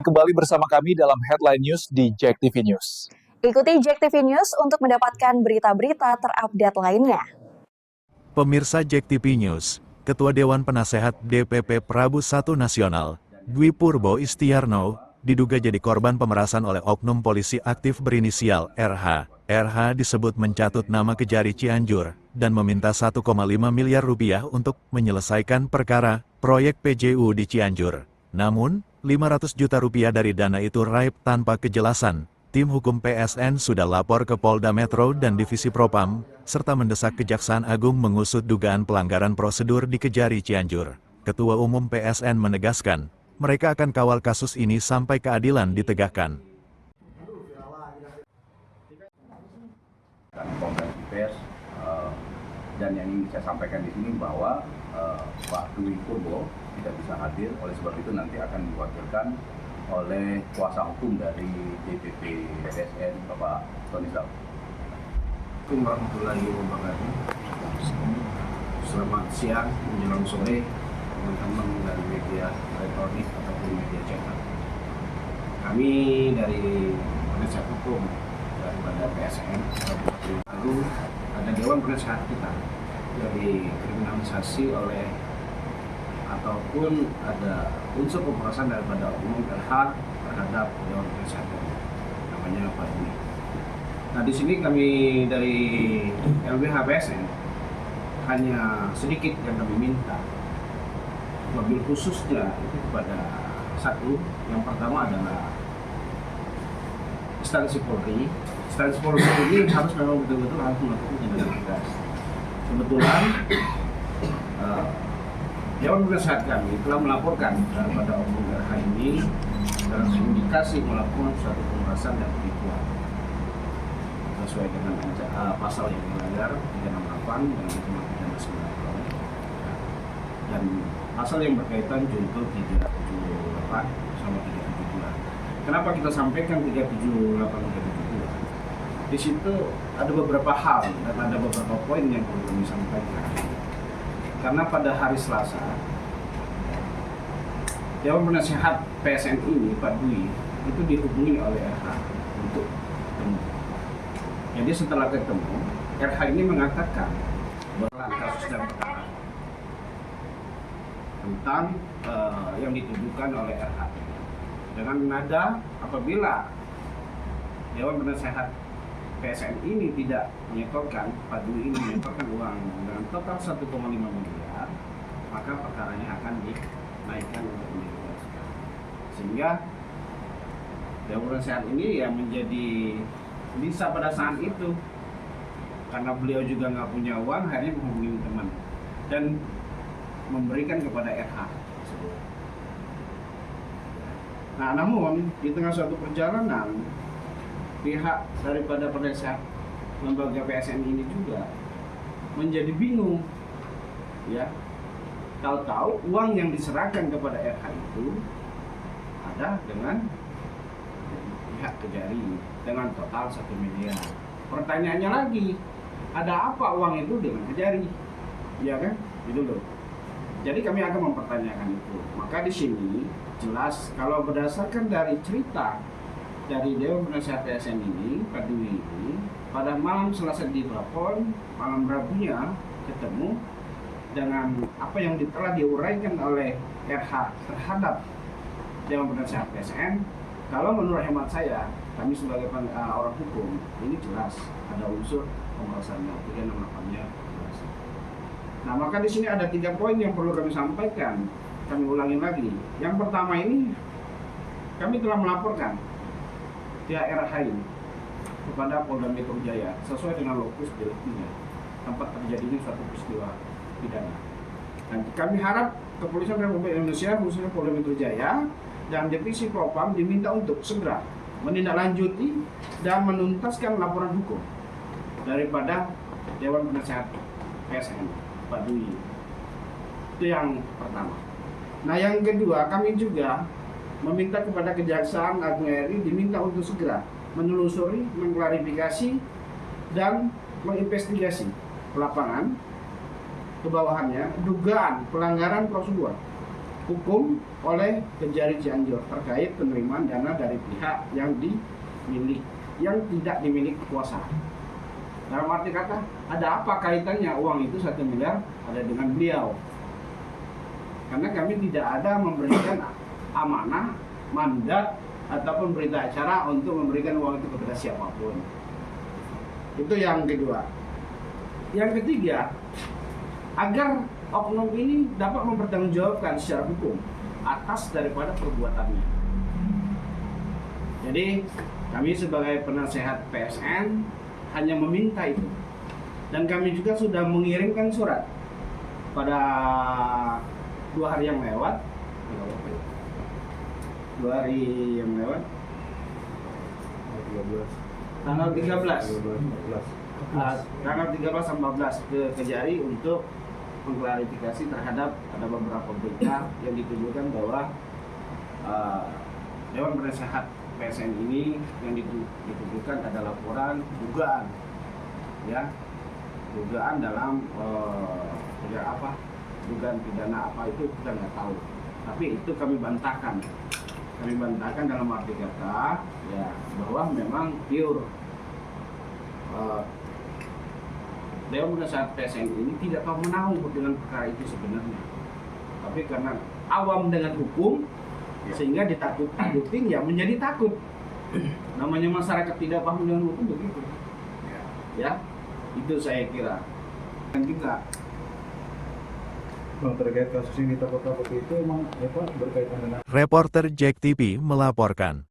Kembali bersama kami dalam Headline News di JEK TV News. Ikuti JEK TV News untuk mendapatkan berita-berita terupdate lainnya. Pemirsa JEK TV News, Ketua Dewan Penasehat DPP Prabu I Nasional, Dwi Purbo Istiarno, diduga jadi korban pemerasan oleh oknum polisi aktif berinisial RH. RH disebut mencatut nama Kejari Cianjur, dan meminta 1,5 miliar rupiah untuk menyelesaikan perkara proyek PJU di Cianjur. Namun, 500 juta rupiah dari dana itu raib tanpa kejelasan. Tim hukum PSN sudah lapor ke Polda Metro dan Divisi Propam, serta mendesak Kejaksaan Agung mengusut dugaan pelanggaran prosedur di Kejari Cianjur. Ketua Umum PSN menegaskan, mereka akan kawal kasus ini sampai keadilan ditegakkan. Konferensi pers dan yang ingin saya sampaikan di sini bahwa Pak Dwi Purbo tidak bisa hadir, oleh sebab itu nanti akan diwakilkan oleh kuasa hukum dari DPP PSN Bapak Tony Sal. Assalamualaikum warahmatullahi wabarakatuh. Selamat siang menjelang sore teman-teman dari media elektronik ataupun media cetak. Kami dari penasihat hukum daripada PSN lalu ada Dewan Penasehat kita yang dikriminalisasi oleh ataupun ada unsur pemerasan daripada oknum RH terhadap Dewan Penasehat namanya Pak Dwi. Nah, di sini kami dari LBH PSN hanya sedikit yang kami minta, mobil khususnya itu kepada satu, yang pertama adalah instansi Polri. Instansi Polri ini harus memang betul-betul harus melakukan tindakan tegas. Kebetulan Dewan Penasehat kami telah melaporkan kepada oknum RH ini dalam indikasi melakukan suatu pemerasan dan penipuan sesuai dengan pasal yang dilanggar 368 dan Undang-Undang Pidana 90 dan pasal yang berkaitan junto 378 sama 372. Kenapa kita sampaikan 378 372? Di situ ada beberapa hal dan ada beberapa poin yang perlu kami sampaikan. Karena pada hari Selasa, Dewan Penasehat PSN ini, Pak Dwi, itu dihubungi oleh RH untuk ketemu. Jadi setelah ketemu, RH ini mengatakan bahwa kasus dan perkara tentang yang dituduhkan oleh RH dengan nada apabila Dewan Penasehat PSN ini tidak menyetorkan, Pak Dwi ini menyetorkan uang dengan total 1,5 miliar, maka perkaranya akan dinaikkan untuk menjelaskan. Sehingga Dewan Penasehat ini yang menjadi bisa pada saat itu, karena beliau juga nggak punya uang, akhirnya menghubungi teman dan memberikan kepada RH tersebut. Nah, namun di tengah suatu perjalanan, pihak daripada penasehat lembaga PSN ini juga menjadi bingung, ya. Tahu-tahu uang yang diserahkan kepada RH itu ada dengan pihak Kejari dengan total 1 miliar. Pertanyaannya lagi, ada apa uang itu dengan Kejari? Ya kan? Itu loh. Jadi kami akan mempertanyakan itu. Maka di sini jelas kalau berdasarkan dari cerita dari Dewan Penasehat PSN ini, Pak Dwi ini, pada malam Selasa ditelepon, malam Rabunya ketemu dengan apa yang telah diuraikan oleh RH terhadap Dewan Penasehat PSN. Kalau menurut hemat saya, kami sebagai orang hukum, ini jelas ada unsur pemerasannya, 368-nya jelas. Nah, maka di sini ada 3 poin yang perlu kami sampaikan. Kami ulangi lagi. Yang pertama ini, kami telah melaporkan pihak RH ini kepada Polda Metro Jaya sesuai dengan lokus deliktinya, tempat terjadinya suatu peristiwa pidana. Dan kami harap Kepolisian Republik Indonesia, khususnya Polda Metro Jaya dan Divisi Propam diminta untuk segera menindaklanjuti dan menuntaskan laporan hukum daripada Dewan Penasehat PSN Pak Dwi. Itu yang pertama. Nah, yang kedua, kami juga meminta kepada Kejaksaan Agung RI diminta untuk segera menelusuri, mengklarifikasi, dan menginvestigasi ke lapangan, ke bawahannya, dugaan pelanggaran prosedur hukum oleh Kejari Cianjur terkait penerimaan dana dari pihak yang tidak dimiliki kuasa. Dalam arti kata, ada apa kaitannya uang itu 1 miliar ada dengan beliau? Karena kami tidak ada memberikan amanah, mandat, ataupun berita acara untuk memberikan uang itu kepada siapapun. Itu yang kedua. Yang ketiga, agar oknum ini dapat mempertanggungjawabkan secara hukum atas daripada perbuatannya. Jadi kami sebagai penasehat PSN hanya meminta itu, dan kami juga sudah mengirimkan surat pada 2 hari yang lewat, tanggal 13 sama 14 ke Kejari untuk mengklarifikasi terhadap ada beberapa berita yang ditujukan bahwa Dewan Penasehat PSN ini yang ditujukan ada laporan dugaan, ya, dugaan dalam dugaan pidana apa itu kita nggak tahu, tapi itu kami bantahkan dalam arti kata ya bahwa memang pure Dewan Penasehat PSN ini tidak tahu menahu dengan perkara itu sebenarnya, tapi karena awam dengan hukum sehingga ditakut-takutin ya menjadi takut. Namanya masyarakat tidak paham dengan hukum begitu. Ya, itu saya kira. Dan juga Bang, terkait kasus yang ditakut-takuti itu emang berkaitan dengan Reporter Jack TV melaporkan.